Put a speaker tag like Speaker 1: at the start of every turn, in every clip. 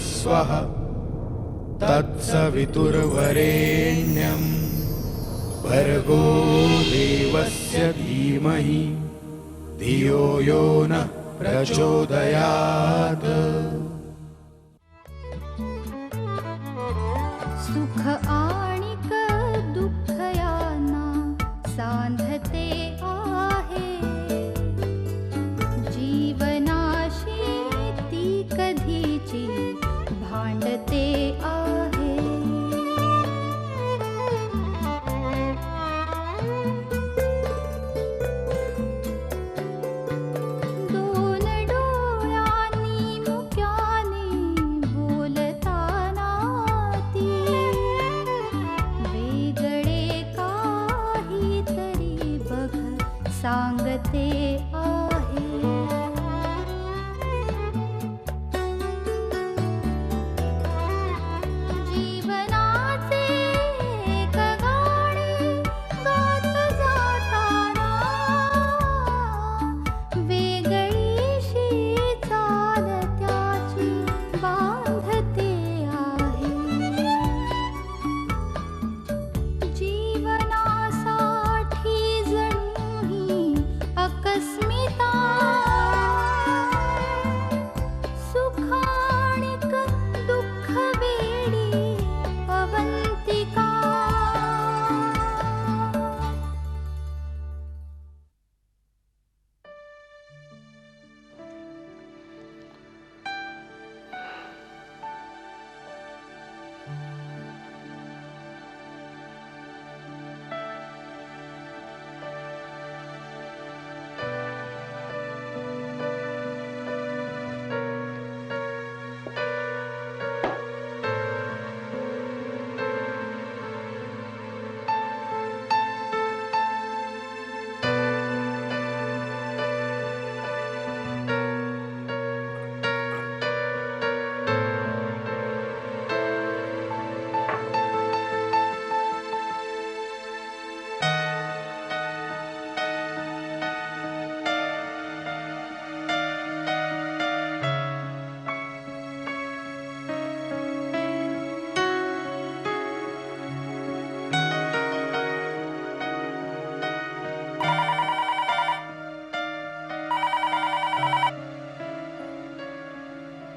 Speaker 1: स्वः तत्सवितुर्वरेण्यं भर्गो देवस्य धीमहि धियो यो नः प्रचोदयात्।
Speaker 2: सुख आणिक दुःख यांना सांधते आहे, जीवनाशी ती कधीची भांडते आहे। दोन डोळ्यांनी मुक्याने बोलताना ती वेगळे काहीतरी बघ सांगते आहे। जीवनाचे एक गाणे गात जाताना वेगळीशी चाल त्याची बांधते आहे। जीवनासाठी जणू ही अकस्मिता, सुखाणिक दुःख वेडी अवंतिका।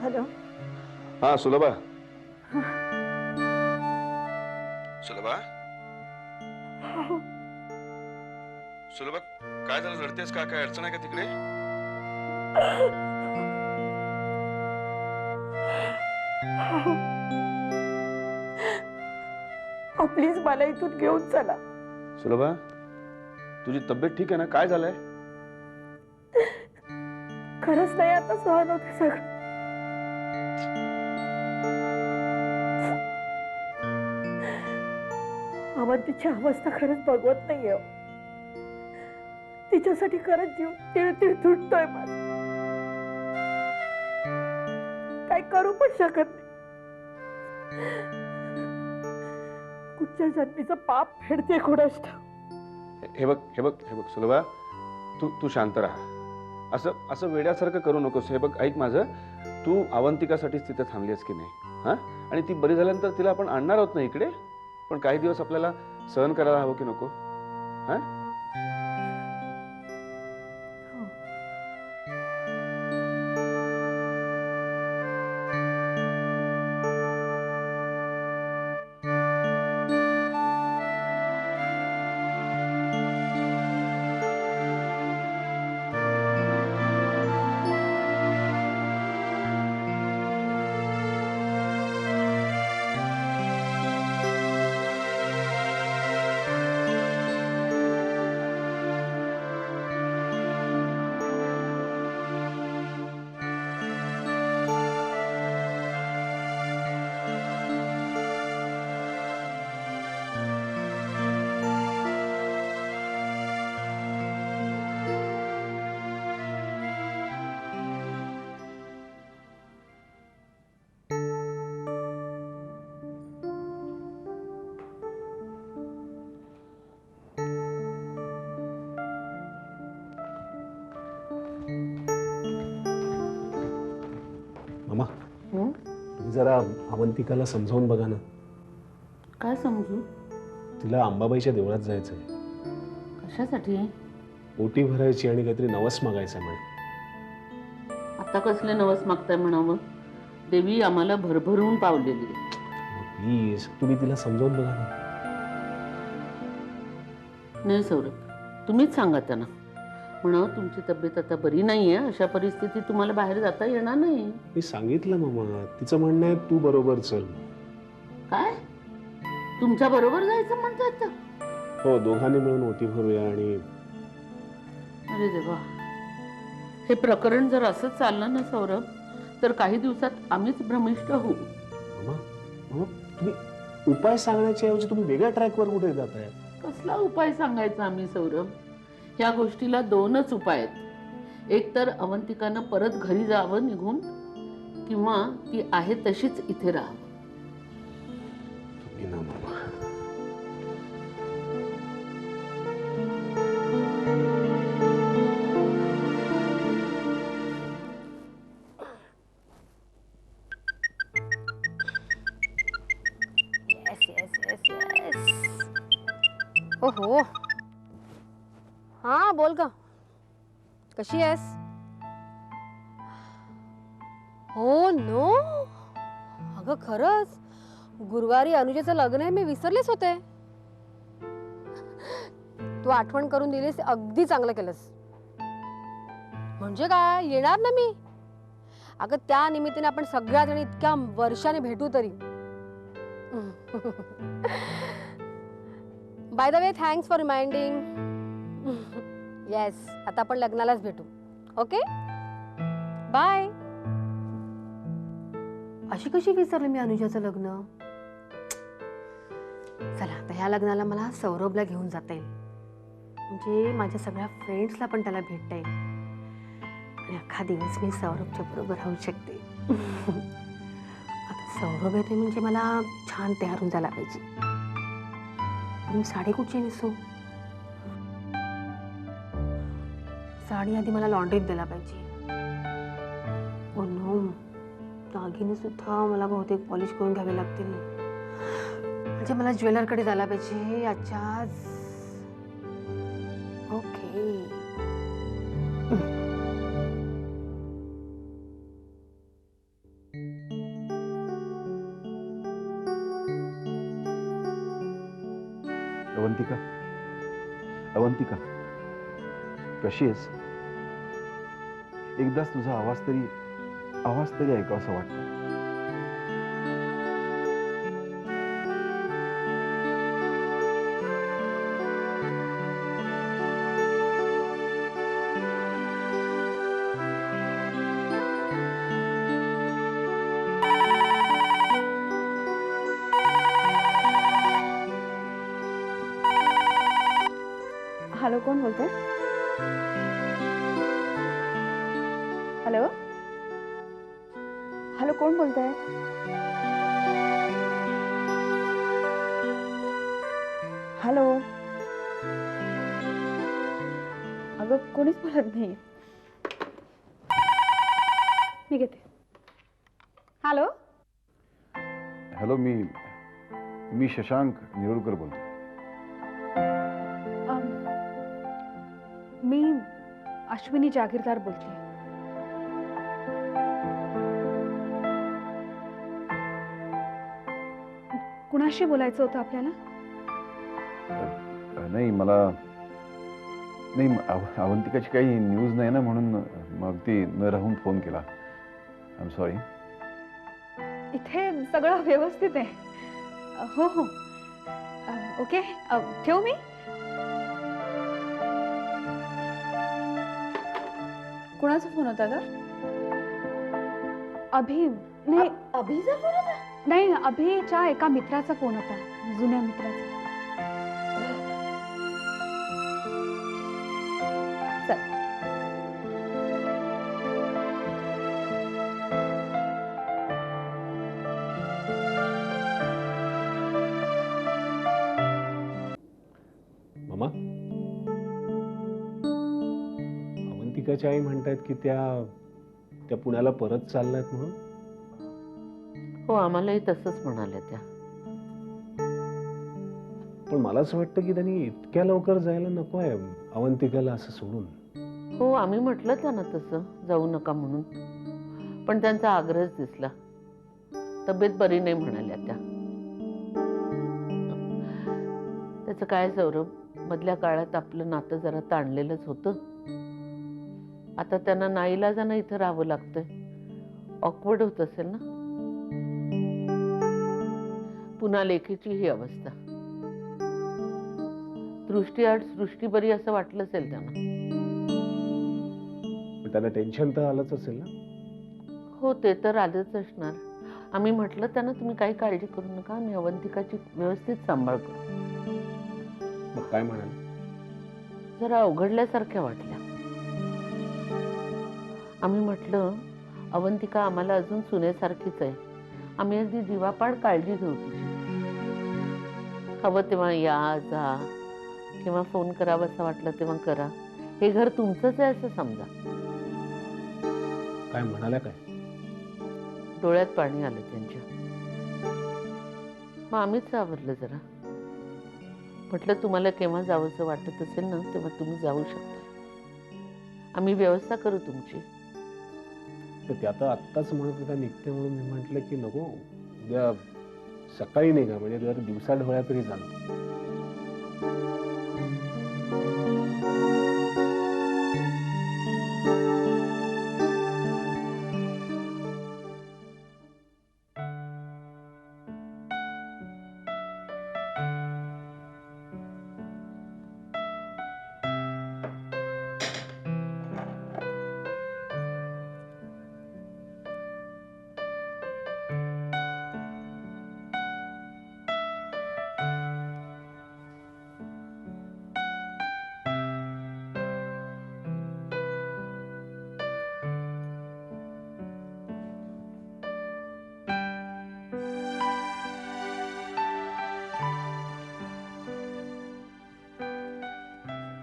Speaker 3: हॅलो.
Speaker 4: हा सुलभा. सुलभा. सुलभा काय झालं, रडतेस का? काय अडचण आहे का तिकडे?
Speaker 3: प्लीज मला इथून घेऊन चला.
Speaker 4: सुलभा तुझी तब्येत ठीक आहे ना? काय झालंय?
Speaker 3: खरंच नाही आता सहन होते सगळं. अवंतीची अवस्था खरंच बघवत नाहीये. तिच्यासाठी खरंच जीव तिळतिळ तुटतोय माझा. काय करू पण शकत नाही. कुठच्या जन्मीचं पाप फेडते कोणास ठाऊक.
Speaker 4: हे बघ हे बघ हे बघ सुलभा, तू तू शांत राहा. असं असं वेड्यासारखं करू नकोस. हे बघ ऐक माझं, तू अवंतिकासाठीच तिथे थांबलीस की नाही? हा, आणि ती बरी झाल्यानंतर तिला आपण आणणार आहोत ना इकडे. पण काही दिवस आपल्याला सहन करायला हवं की नको? हा
Speaker 5: तुम्ही जरा अवंतिकाला समजावून बघा ना.
Speaker 6: काय समजू?
Speaker 5: तिला अंबाबाईच्या देवळात जायचंय.
Speaker 6: कशासाठी?
Speaker 5: ओटी भरायची आणि काहीतरी नवस मागायचं म्हणे.
Speaker 6: आता कसले नवस मागताय म्हणावं? देवी आम्हाला भरभरून पावलेली आहे.
Speaker 5: प्लीज तुम्ही तिला समजावून बघा ना.
Speaker 6: नाही सौरभ, तुम्हीच सांगा त्यांना. म्हणा तुमची तब्येत आता बरी नाहीये, अशा परिस्थितीत तुम्हाला बाहेर जाता येणार नाही.
Speaker 5: मी सांगितलं मामा, तिचं म्हणणं आहे तू बरोबर चल.
Speaker 6: काय? तुमच्या बरोबर जायचं म्हणतात तर?
Speaker 5: हो, दोघांनी मिळून ओटी भरूया. आणि
Speaker 6: अरे देवा, हे प्रकरण जर असंच चाललं ना सौरभ, तर काही दिवसात आम्हीच भ्रमिष्ट होऊ.
Speaker 5: मामा, मामा तुम्ही उपाय सांगण्याच्या ऐवजी तुम्ही वेगळ्या ट्रॅकवर कुठे जाताय?
Speaker 6: कसला उपाय सांगायचा आम्ही सौरभ? ह्या गोष्टीला दोनच उपाय आहेत. एक तर अवंतिकानं परत घरी जावं निघून, किंवा ती आहे तशीच इथे राहावं.
Speaker 5: तुम्ही ना मामा.
Speaker 7: ओहो. हा बोल ग, कशी आहेस? हो नो, अगं खरंच गुरुवारी अनुजाचं लग्न आहे, मी विसरलेच होते. तू आठवण करून दिलीस, अगदी चांगलं केलंस. म्हणजे काय, येणार ना मी. अगं त्या निमित्ताने आपण सगळ्या जणी इतक्या वर्षाने भेटू तरी. By the way, thanks for reminding. Yes, आता आपण लग्नालाच भेटू. Okay bye. अशी कशी विसरले मी अनुजाचं लग्न? चला आता ह्या लग्नाला मला सौरभला घेऊन जाता येईल, म्हणजे माझ्या सगळ्या फ्रेंड्सला पण त्याला भेटता येईल आणि अख्खा दिवस मी सौरभच्या बरोबर राहू शकते. आता सौरभ येते म्हणजे मला छान तयार होऊन जायला पाहिजे. मी साडी कुठची नेसू? साडी आधी मला लॉन्ड्रीत द्यायला पाहिजे. ओ नो, दागिने सुद्धा मला बहुतेक पॉलिश करून घ्यावे लागतील. म्हणजे मला ज्वेलरकडे जायला पाहिजे आजच्याच. ओके.
Speaker 4: अवंतिका, अवंतिका, कशी आहेस? एकदाच तुझा आवाज तरी ऐकावंसं वाटतं.
Speaker 3: हॅलो, कोण बोलतंय? हॅलो हॅलो, कोण बोलतंय? हॅलो. अगं कोणीच बोलत नाही. मी घेते. हॅलो.
Speaker 4: हॅलो, मी शशांक निरोलकर बोलतो.
Speaker 3: मी अश्विनी जागीरदार बोलते. कुणाशी बोलायचं होतं आपल्याला?
Speaker 4: नाही, अवंतिकाची काही न्यूज नाही ना, म्हणून मग ती न राहून फोन केला. I am sorry.
Speaker 3: इथे सगळं व्यवस्थित आहे. हो हो, ओके. ठेवू मी? कुणाचा फोन होता का? अभि? नाही,
Speaker 7: अभिचा फोन होता?
Speaker 3: नाही, अभिच्या एका मित्राचा फोन होता, जुन्या मित्राचा. चल.
Speaker 5: मामा, अवंतिकाची आई म्हणतायत की त्या पुण्याला परत चालल्यात म्हणून.
Speaker 6: हो, आम्हालाही तसंच म्हणाल्या त्या.
Speaker 5: पण मला असं वाटतं की त्यांनी इतक्या लवकर जायला नको आहे अवंतिकाला असं सोडून.
Speaker 6: हो, आम्ही म्हटलं त्यांना तसं जाऊ नका म्हणून, पण त्यांचा आग्रहच दिसला. तब्येत बरी नाही म्हणाल्या त्या. त्याचं काय सौरभ, मधल्या काळात आपलं नातं जरा ताणलेलंच होतं. आता त्यांना नाईलाजानं इथं राहावं लागतंय. ऑकवर्ड होत असेल ना. पुन्हा लेखीची ही अवस्था. दृष्टीआड सृष्टी बरी असं वाटलं असेल त्यांना.
Speaker 5: त्यांना टेन्शन तर आलंच असेल ना.
Speaker 6: हो, ते तर आलंच असणार. आम्ही म्हटलं त्यांना, तुम्ही काही काळजी करू नका, आम्ही अवंतिकाची व्यवस्थित सांभाळ करू.
Speaker 5: मग काय म्हणाल?
Speaker 6: जरा अवघडल्यासारख्या वाटल्या. आम्ही म्हटलं, अवंतिका आम्हाला अजून सुनेसारखीच आहे. आम्ही अगदी जीवापाड काळजी घेऊ तिची. हवं तेव्हा या जा, किंवा फोन करावा असं वाटलं तेव्हा करा. हे घर तुमचंच आहे असं समजा.
Speaker 5: काय म्हणाल्या काय?
Speaker 6: डोळ्यात पाणी आलं त्यांच्या. मग आम्हीच आवरलं जरा. म्हटलं, तुम्हाला केव्हा जावंसं वाटत असेल ना तेव्हा तुम्ही जाऊ शकता. आम्ही व्यवस्था करू तुमची.
Speaker 5: तर त्या तर आत्ताच म्हणत होत्या निघते म्हणून. मी म्हटलं की नको, उद्या सकाळी निघा, म्हणजे जर दिवसा ढवळ्या तरी जाणार.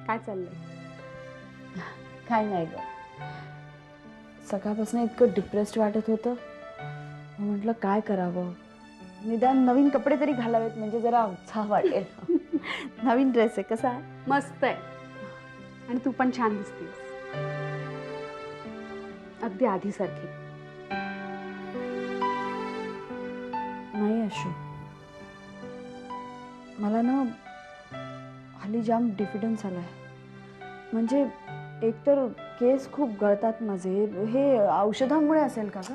Speaker 8: काय चाललंय?
Speaker 9: काय नाही ग, सकाळपासून इतकं डिप्रेस्ड वाटत होतं. म्हटलं काय करावं, निदान नवीन कपडे तरी घालावेत म्हणजे जरा उत्साह वाटेल. नवीन ड्रेस आहे, कसा आहे?
Speaker 8: मस्त आहे. आणि तू पण छान दिसतेस, अगदी आधीसारखी.
Speaker 9: नाही अशू, मला ना हल्ली जाम डिफिडन्स आलाय. म्हणजे एकतर केस खूप गळतात माझे. हे औषधांमुळे असेल का ग?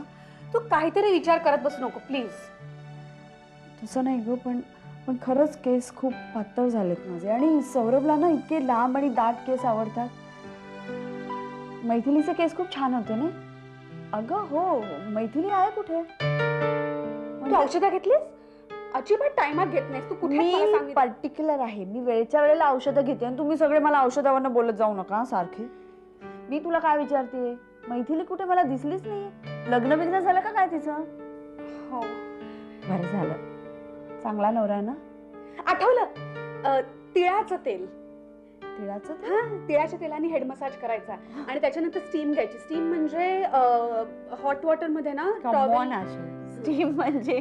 Speaker 8: तू काहीतरी विचार करत बसू नको प्लीज.
Speaker 9: तसं नाही ग, पण खरंच केस खूप पातळ झालेत माझे. आणि सौरभला ना इतके लांब आणि दाट केस आवडतात. मैथिलीचे केस खूप छान होते ना. अगं हो, मैथिली आहे कुठे?
Speaker 8: तू औषधं घेतलीस? अजिबात टाइमात घेत नाहीस तू. कुठे मला
Speaker 9: मी
Speaker 8: सांगितलं?
Speaker 9: पर्टिक्युलर आहे. मी वेळच्या वेळेला औषधं घेते आणि तुम्ही सगळे मला औषधावरनं बोलत जाऊ नका सारखे. मी तुला काय विचारते, मैथिली कुठे? मला दिसलीच नाही. लग्न बिग्न झालं का काय तिचं?
Speaker 8: हो.
Speaker 9: बरं झालं, चांगला नवरा आहे ना.
Speaker 8: आठवलं, तिळाचं तेल.
Speaker 9: तिळाचं तेल?
Speaker 8: हा, तिळाच्या तेलाने हेड मसाज करायचा आणि त्याच्यानंतर स्टीम घ्यायची. स्टीम म्हणजे हॉट वॉटर मध्ये ना
Speaker 9: स्टीम म्हणजे.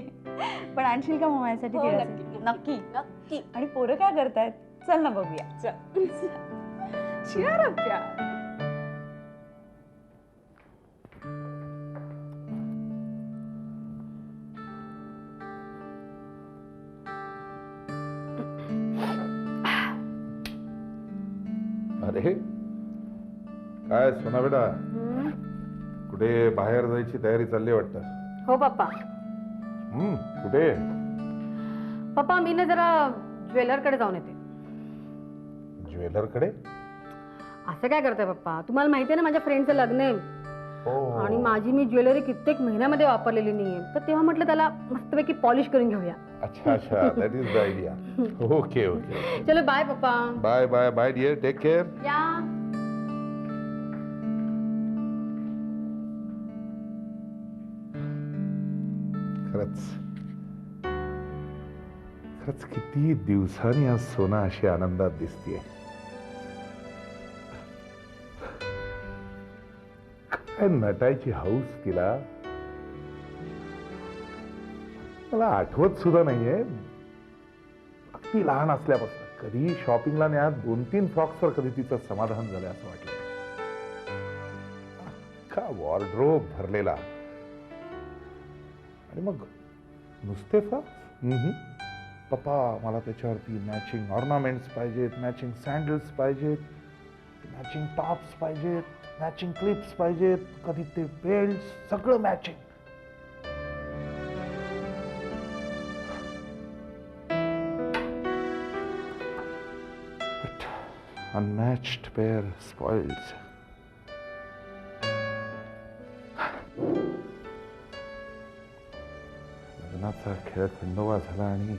Speaker 9: पण आणशील का मग माझ्यासाठी
Speaker 8: हो,
Speaker 9: तिळाचं?
Speaker 8: नक्की,
Speaker 9: नक्की.
Speaker 8: नक्की.
Speaker 9: आणि पोरं काय करतायत? चल ना बघूया.
Speaker 8: Cheer up, यार.
Speaker 1: अरे काय सोना बेटा, कुठे बाहेर जायची तयारी चालली वाटतं?
Speaker 7: हो पप्पा.
Speaker 1: कुठे?
Speaker 7: पप्पा मी ना जरा ज्वेलरकडे जाऊन येते.
Speaker 1: ज्वेलर कडे?
Speaker 7: असं काय करताय पप्पा? तुम्हाला माहिती आहे ना माझ्या फ्रेंडचं लग्न आहे. आणि माझी मी ज्वेलरी कित्येक महिन्यामध्ये वापरलेली नाहीये. तर तेव्हा म्हटलं त्याला मस्तपैकी पॉलिश करून घेऊया.
Speaker 1: अच्छा अच्छा, that is the idea. Okay okay.
Speaker 7: चलो बाय पप्पा.
Speaker 1: Bye bye bye dear, take care.
Speaker 7: या.
Speaker 1: खरंच खरंच किती दिवसांनी आज सोना अशी आनंदात दिसतीये. काय नटायची हौस तिला. मला आठवत सुद्धा नाहीये अगदी लहान असल्यापासून कधी शॉपिंगला न्या 2-3 फ्रॉक्सवर कधी तिचं समाधान झालं असं वाटलं. अख्खा वॉर्ड्रोब भरलेला आणि मग नुसते फ्रॉक्स. पप्पा मला त्याच्यावरती मॅचिंग ऑर्नामेंट्स पाहिजेत, मॅचिंग सँडल्स पाहिजेत, मॅचिंग टॉप्स पाहिजेत, मॅचिंग क्लिप्स पाहिजेत, कधी ते बेल्ट, सगळं मॅचिंग. Unmatched pair spoils. लग्नाचा खेळ खंडोबा झाला आणि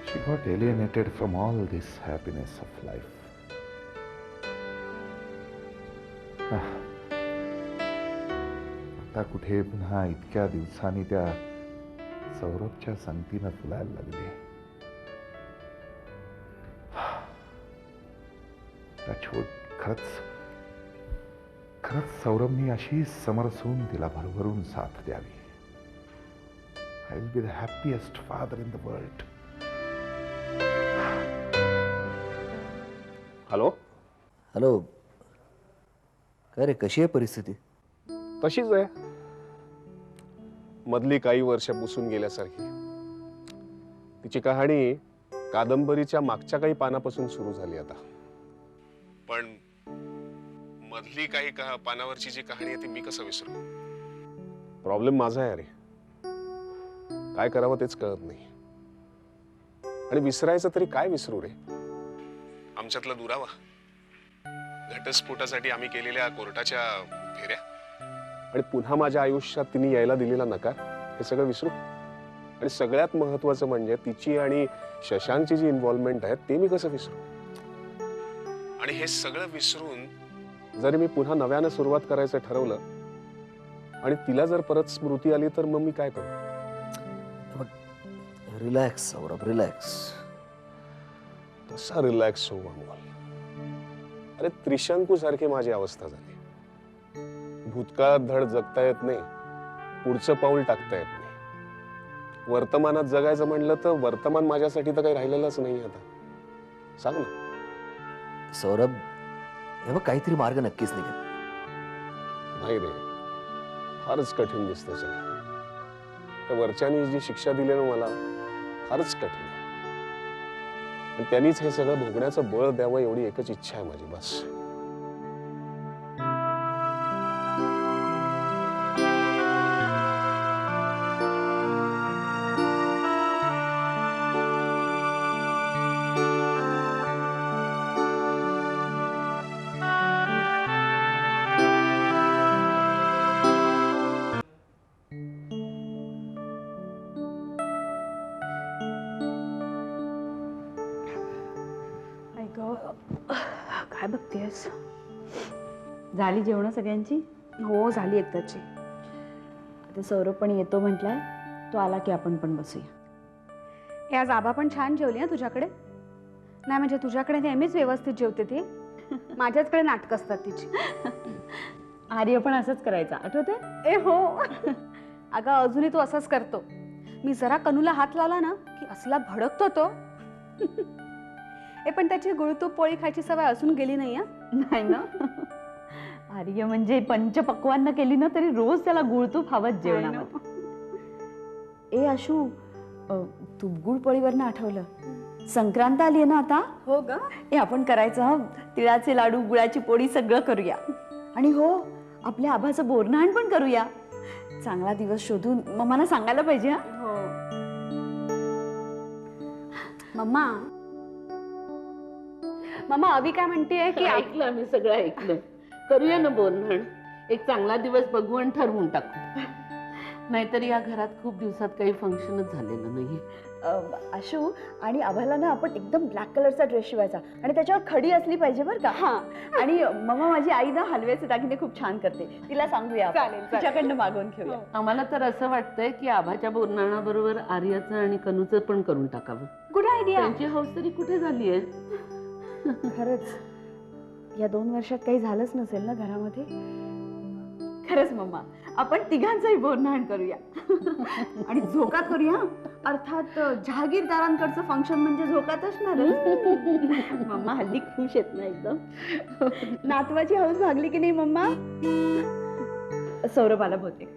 Speaker 1: she got alienated from all this happiness of life. आता कुठे पुन्हा इतक्या दिवसांनी त्या सौरभच्या संगतीनं फुलायला लागली. खरंच सौरभनी अशी समरसून तिला भरभरून साथ द्यावी. I will be the happiest father in the world.
Speaker 5: Hello
Speaker 10: hello. काय रे, कशी आहे परिस्थिती?
Speaker 5: तशीच आहे, मधली काही वर्ष पुसून गेल्यासारखी. तिची कहाणी कादंबरीच्या मागच्या काही पानापासून सुरू झाली आता, पण मधली काही पानावरची जी कहाणी आहे ती मी कसं विसरू. प्रॉब्लेम माझा आहे. अरे काय करावं तेच कळत नाही. आणि विसरायचं तरी काय विसरू रे. आमच्यातला दुरावा, घटस्फोटासाठी आम्ही केलेल्या कोर्टाच्या फेऱ्या, आणि पुन्हा माझ्या आयुष्यात तिने यायला दिलेला नकार, हे सगळं विसरू. आणि सगळ्यात महत्वाचं म्हणजे तिची आणि शशांकची जी इन्व्हॉल्वमेंट आहे ते मी कसं विसरू. आणि हे सगळं विसरून जर मी पुन्हा नव्यानं सुरुवात करायचं ठरवलं आणि तिला जर परत स्मृती आली तर मग मी काय करू.
Speaker 10: Relax Saurabh, relax.
Speaker 5: तसा रिलॅक्स होऊ अमोल. अरे त्रिशंकू सारखी माझी अवस्था झाली. भूतकाळात धड जगता येत नाही, पुढचं पाऊल टाकता येत नाही. वर्तमानात जगायचं म्हणलं तर वर्तमान माझ्यासाठी तर काही राहिलेलंच नाही आता. सांग ना
Speaker 10: सौरभ, हे बघ काहीतरी मार्ग नक्कीच निघेल.
Speaker 5: नाही रे, फारच कठीण दिसतं सगळं. त्या वरच्यानी जी शिक्षा दिली ना मला, फारच कठीण आहे. आणि त्यांनीच हे सगळं भोगण्याचं बळ द्यावं एवढी एकच इच्छा आहे माझी, बस.
Speaker 7: काय बघतेस?
Speaker 9: झाली जेवण सगळ्यांची?
Speaker 7: हो झाली एकदाची.
Speaker 9: आता सौरभ पण येतो म्हटलाय, तो आला की आपण पण बसूया.
Speaker 8: हे आज आबा पण छान जेवली ना तुझ्याकडे. नाही म्हणजे तुझ्याकडे नेहमीच व्यवस्थित जेवते ती, माझ्याचकडे नाटक असतात तिची.
Speaker 9: आर्य पण असंच करायचा, आठवते?
Speaker 8: ए हो. अगं अजूनही तो असंच करतो. मी जरा कनूला हात लावला ना की असला भडकतो तो. पण त्याची गुळतूप पोळी खायची सवय अजून गेली नाही.
Speaker 9: नाही ना. आर्य म्हणजे पंचपक्वान्न केली ना तरी रोज त्याला गुळतूप हवंच जेवणामध्ये. ए आशू, तूप गुळ पोळीवरनं आठवलं, संक्रांत आली आहे ना आता.
Speaker 8: हो ग.
Speaker 9: आपण करायचं तिळाचे लाडू, गुळाची पोळी सगळं करूया. आणि हो, आपल्या आभाचं बोरन्हाण पण करूया. चांगला दिवस शोधून मम्माला सांगायला पाहिजे.
Speaker 8: हो मम्मा. मम्मा अवी काय म्हणतेय की
Speaker 6: ऐकलं, आम्ही सगळं ऐकलं. करूया ना बोलणं. एक चांगला दिवस बघू आणि ठरवून टाकू. नाहीतर या घरात खूप दिवसात काही फंक्शनच झालेलं नाही.
Speaker 9: आशू आणि आभाला ना आपण एकदम ब्लॅक कलरचा ड्रेस शिवायचा आणि त्याच्यावर खडी असली पाहिजे बरं का. आणि मम्मा माझी आई ना हलव्याचे दागिने खूप छान करते, तिला सांगूया.
Speaker 8: चालेल,
Speaker 9: तिच्याकडनं मागवून घेऊया.
Speaker 6: आम्हाला तर असं वाटतंय की आभाच्या बोरनाणाबरोबर आर्याचं आणि कनूचं पण करून टाकावं.
Speaker 8: Good idea.
Speaker 6: त्यांची हौस तरी कुठे झालीये.
Speaker 9: खरंच या 2 वर्षात काही झालंच नसेल ना घरामध्ये. खरंच मम्मा, आपण तिघांचंही बोरनाण करूया आणि झोकात करूया. अर्थात जहागीरदारांकडचं फंक्शन म्हणजे झोकात असणारच. मम्मा हल्ली खुश आहेत ना एकदम. नातवाची हौस भागली की नाही मम्मा? सौरभ आला बहुतेक.